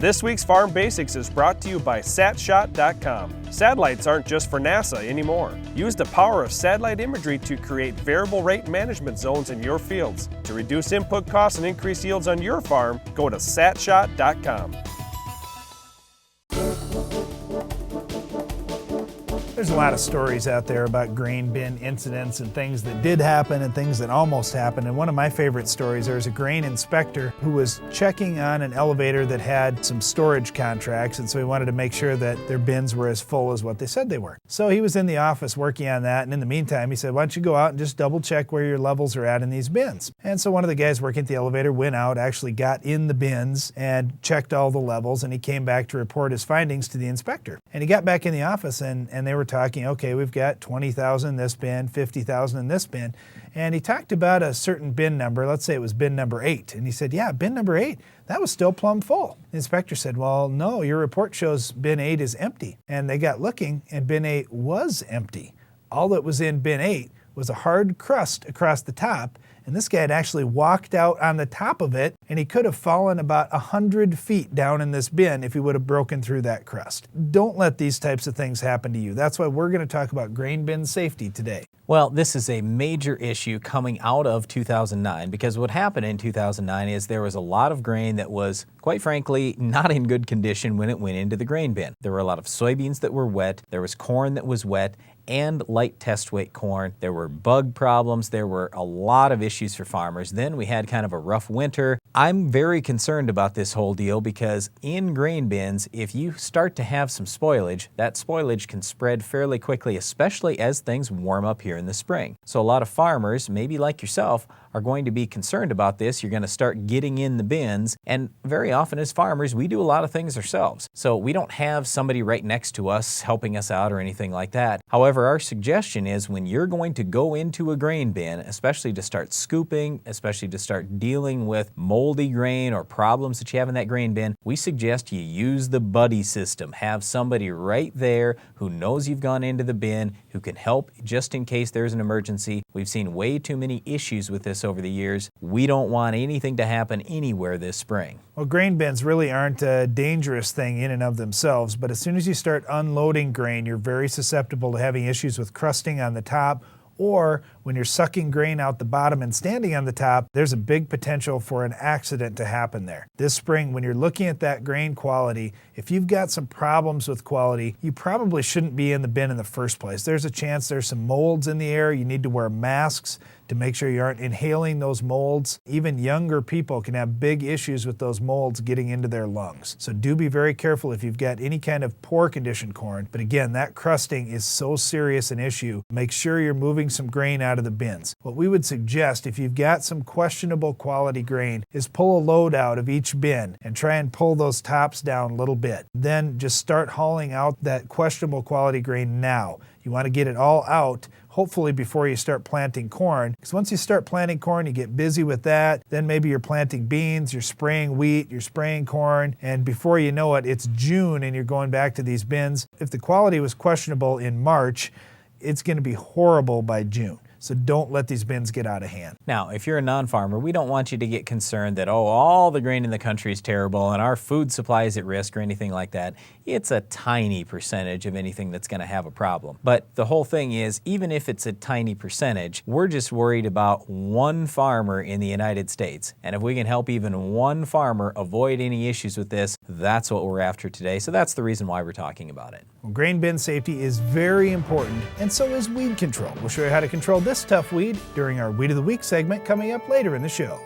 This week's Farm Basics is brought to you by satshot.com. Satellites aren't just for NASA anymore. Use the power of satellite imagery to create variable rate management zones in your fields. To reduce input costs and increase yields on your farm, go to satshot.com. There's a lot of stories out there about grain bin incidents and things that did happen and things that almost happened. And one of my favorite stories, there was a grain inspector who was checking on an elevator that had some storage contracts, and so he wanted to make sure that their bins were as full as what they said they were. So he was in the office working on that, and in the meantime he said, why don't you go out and just double check where your levels are at in these bins? And so one of the guys working at the elevator went out, actually got in the bins and checked all the levels, and he came back to report his findings to the inspector. And he got back in the office and they were talking, okay, we've got 20,000 in this bin, 50,000 in this bin. And he talked about a certain bin number, let's say it was bin number 8. And he said, yeah, bin number 8, that was still plumb full. The inspector said, well, no, your report shows bin 8 is empty. And they got looking and bin 8 was empty. All that was in bin 8 was a hard crust across the top. And this guy had actually walked out on the top of it, and he could have fallen about 100 feet down in this bin if he would have broken through that crust. Don't let these types of things happen to you. That's why we're going to talk about grain bin safety today. Well, this is a major issue coming out of 2009, because what happened in 2009 is there was a lot of grain that was, quite frankly, not in good condition when it went into the grain bin. There were a lot of soybeans that were wet, there was corn that was wet, and light test weight corn. There were bug problems. There were a lot of issues for farmers. Then we had kind of a rough winter. I'm very concerned about this whole deal because in grain bins, if you start to have some spoilage, that spoilage can spread fairly quickly, especially as things warm up here in the spring. So a lot of farmers, maybe like yourself, are going to be concerned about this. You're going to start getting in the bins, and very often as farmers, we do a lot of things ourselves. So we don't have somebody right next to us helping us out or anything like that. However, our suggestion is when you're going to go into a grain bin, especially to start scooping, especially to start dealing with moldy grain or problems that you have in that grain bin, we suggest you use the buddy system. Have somebody right there who knows you've gone into the bin, who can help just in case there's an emergency. We've seen way too many issues with this over the years. We don't want anything to happen anywhere this spring. Well, grain bins really aren't a dangerous thing in and of themselves, but as soon as you start unloading grain, you're very susceptible to having issues with crusting on the top, or when you're sucking grain out the bottom and standing on the top, there's a big potential for an accident to happen there. This spring, when you're looking at that grain quality, if you've got some problems with quality, you probably shouldn't be in the bin in the first place. There's a chance there's some molds in the air. You need to wear masks to make sure you aren't inhaling those molds. Even younger people can have big issues with those molds getting into their lungs. So do be very careful if you've got any kind of poor condition corn. But again, that crusting is so serious an issue. Make sure you're moving some grain out of the bins. What we would suggest if you've got some questionable quality grain is pull a load out of each bin and try and pull those tops down a little bit. Then just start hauling out that questionable quality grain now. You want to get it all out, hopefully before you start planting corn. Because once you start planting corn, you get busy with that. Then maybe you're planting beans, you're spraying wheat, you're spraying corn, and before you know it, it's June and you're going back to these bins. If the quality was questionable in March, it's going to be horrible by June. So don't let these bins get out of hand. Now, if you're a non-farmer, we don't want you to get concerned that, oh, all the grain in the country is terrible and our food supply is at risk or anything like that. It's a tiny percentage of anything that's going to have a problem. But the whole thing is, even if it's a tiny percentage, we're just worried about one farmer in the United States. And if we can help even one farmer avoid any issues with this, that's what we're after today. So that's the reason why we're talking about it. Well, grain bin safety is very important, and so is weed control. We'll show you how to control this tough weed during our Weed of the Week segment coming up later in the show.